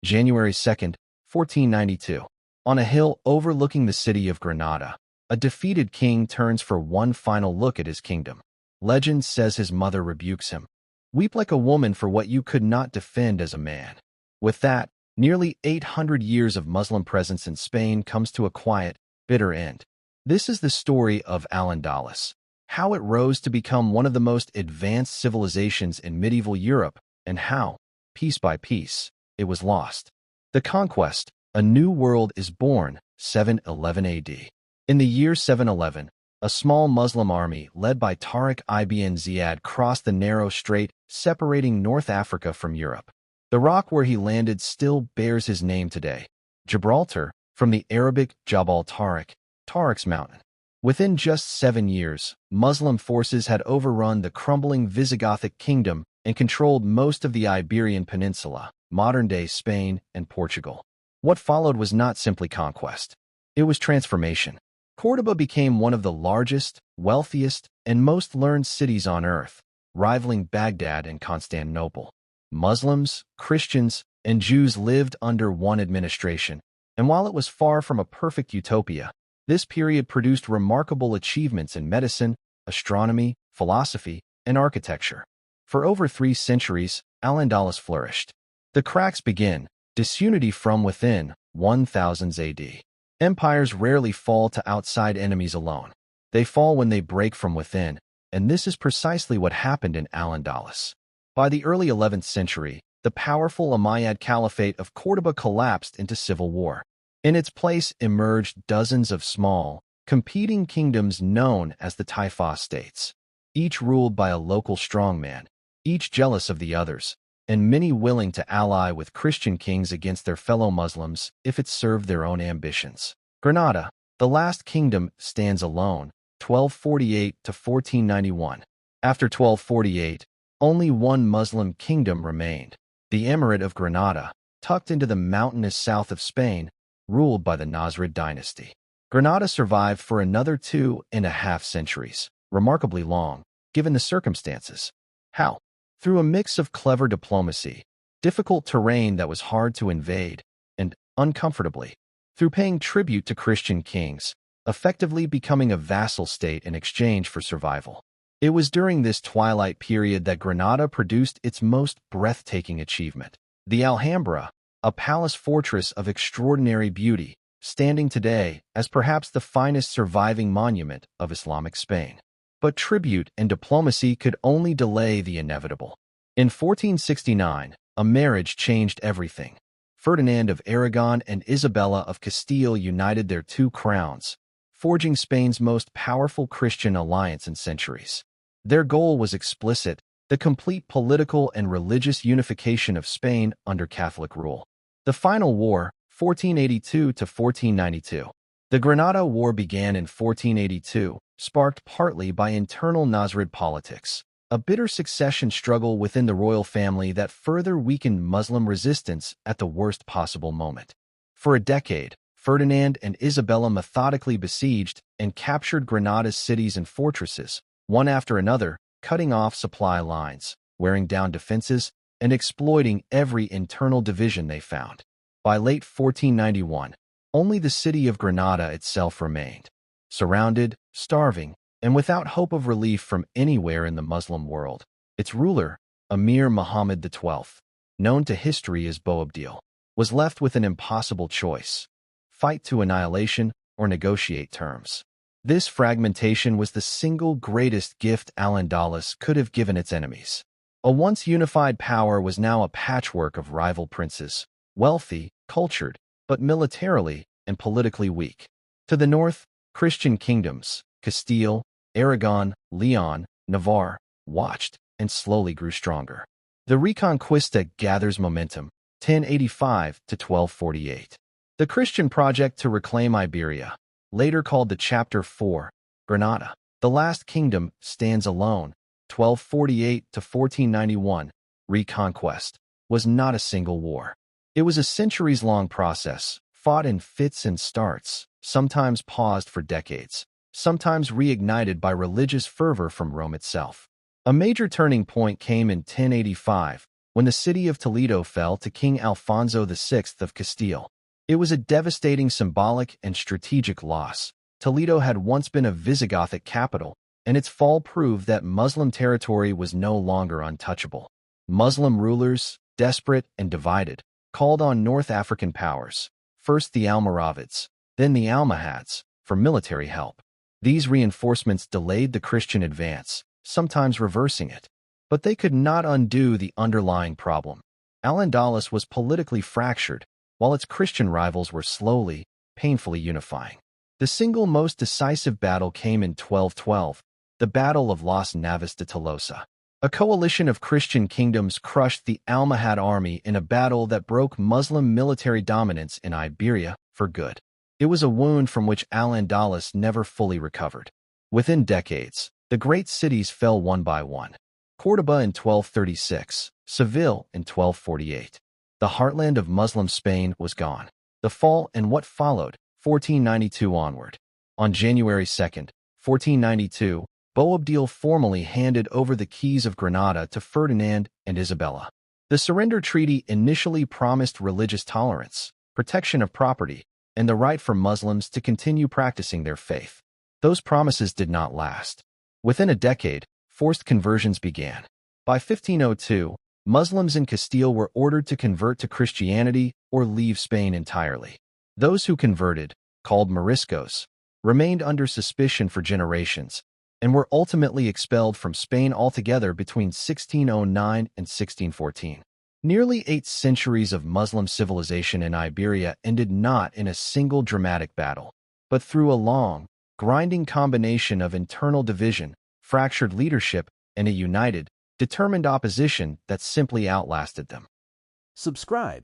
January 2, 1492. On a hill overlooking the city of Granada, a defeated king turns for one final look at his kingdom. Legend says his mother rebukes him. Weep like a woman for what you could not defend as a man. With that, nearly 800 years of Muslim presence in Spain comes to a quiet, bitter end. This is the story of Al-Andalus, how it rose to become one of the most advanced civilizations in medieval Europe, and how, piece by piece, it was lost. The Conquest, a new world is born, 711 AD. In the year 711, a small Muslim army led by Tariq ibn Ziyad crossed the narrow strait separating North Africa from Europe. The rock where he landed still bears his name today, Gibraltar, from the Arabic Jabal Tariq, Tariq's mountain. Within just 7 years, Muslim forces had overrun the crumbling Visigothic kingdom and controlled most of the Iberian Peninsula, modern-day Spain and Portugal. What followed was not simply conquest. It was transformation. Córdoba became one of the largest, wealthiest, and most learned cities on earth, rivaling Baghdad and Constantinople. Muslims, Christians, and Jews lived under one administration, and while it was far from a perfect utopia, this period produced remarkable achievements in medicine, astronomy, philosophy, and architecture. For over 3 centuries, Al-Andalus flourished. The cracks begin, disunity from within, 1000s AD. Empires rarely fall to outside enemies alone. They fall when they break from within, and this is precisely what happened in Al-Andalus. By the early 11th century, the powerful Umayyad Caliphate of Córdoba collapsed into civil war. In its place emerged dozens of small, competing kingdoms known as the taifa states, each ruled by a local strongman, each jealous of the others, and many willing to ally with Christian kings against their fellow Muslims if it served their own ambitions. Granada, the last kingdom, stands alone, 1248 to 1491. After 1248, only one Muslim kingdom remained, the Emirate of Granada, tucked into the mountainous south of Spain, ruled by the Nasrid dynasty. Granada survived for another 2.5 centuries, remarkably long, given the circumstances. How? Through a mix of clever diplomacy, difficult terrain that was hard to invade, and, uncomfortably, through paying tribute to Christian kings, effectively becoming a vassal state in exchange for survival. It was during this twilight period that Granada produced its most breathtaking achievement, the Alhambra, a palace fortress of extraordinary beauty, standing today as perhaps the finest surviving monument of Islamic Spain. But tribute and diplomacy could only delay the inevitable. In 1469, a marriage changed everything. Ferdinand of Aragon and Isabella of Castile united their 2 crowns, forging Spain's most powerful Christian alliance in centuries. Their goal was explicit: the complete political and religious unification of Spain under Catholic rule. The final war, 1482 to 1492. The Granada War began in 1482, sparked partly by internal Nasrid politics, a bitter succession struggle within the royal family that further weakened Muslim resistance at the worst possible moment. For a decade, Ferdinand and Isabella methodically besieged and captured Granada's cities and fortresses, one after another, cutting off supply lines, wearing down defenses, and exploiting every internal division they found. By late 1491, only the city of Granada itself remained, surrounded, starving, and without hope of relief from anywhere in the Muslim world. Its ruler, Emir Muhammad XII, known to history as Boabdil, was left with an impossible choice: fight to annihilation or negotiate terms. This fragmentation was the single greatest gift Al-Andalus could have given its enemies. A once unified power was now a patchwork of rival princes, wealthy, cultured, but militarily and politically weak. To the north, Christian kingdoms, Castile, Aragon, Leon, Navarre, watched and slowly grew stronger. The Reconquista gathers momentum, 1085 to 1248. The Christian project to reclaim Iberia, later called the Chapter 4, Granada, the last kingdom, stands alone, 1248 to 1491. Reconquest was not a single war. It was a centuries-long process, fought in fits and starts, sometimes paused for decades, sometimes reignited by religious fervor from Rome itself. A major turning point came in 1085, when the city of Toledo fell to King Alfonso VI of Castile. It was a devastating symbolic and strategic loss. Toledo had once been a Visigothic capital, and its fall proved that Muslim territory was no longer untouchable. Muslim rulers, desperate and divided, called on North African powers, first the Almoravids, then the Almohads, for military help. These reinforcements delayed the Christian advance, sometimes reversing it. But they could not undo the underlying problem. Al-Andalus was politically fractured, while its Christian rivals were slowly, painfully unifying. The single most decisive battle came in 1212, the Battle of Las Navas de Tolosa. A coalition of Christian kingdoms crushed the Almohad army in a battle that broke Muslim military dominance in Iberia for good. It was a wound from which Al-Andalus never fully recovered. Within decades, the great cities fell one by one. Córdoba in 1236, Seville in 1248. The heartland of Muslim Spain was gone. The fall and what followed, 1492 onward. On January 2, 1492, Boabdil formally handed over the keys of Granada to Ferdinand and Isabella. The surrender treaty initially promised religious tolerance, protection of property, and the right for Muslims to continue practicing their faith. Those promises did not last. Within a decade, forced conversions began. By 1502, Muslims in Castile were ordered to convert to Christianity or leave Spain entirely. Those who converted, called Moriscos, remained under suspicion for generations and were ultimately expelled from Spain altogether between 1609 and 1614. Nearly 8 centuries of Muslim civilization in Iberia ended not in a single dramatic battle, but through a long, grinding combination of internal division, fractured leadership, and a united, determined opposition that simply outlasted them. Subscribe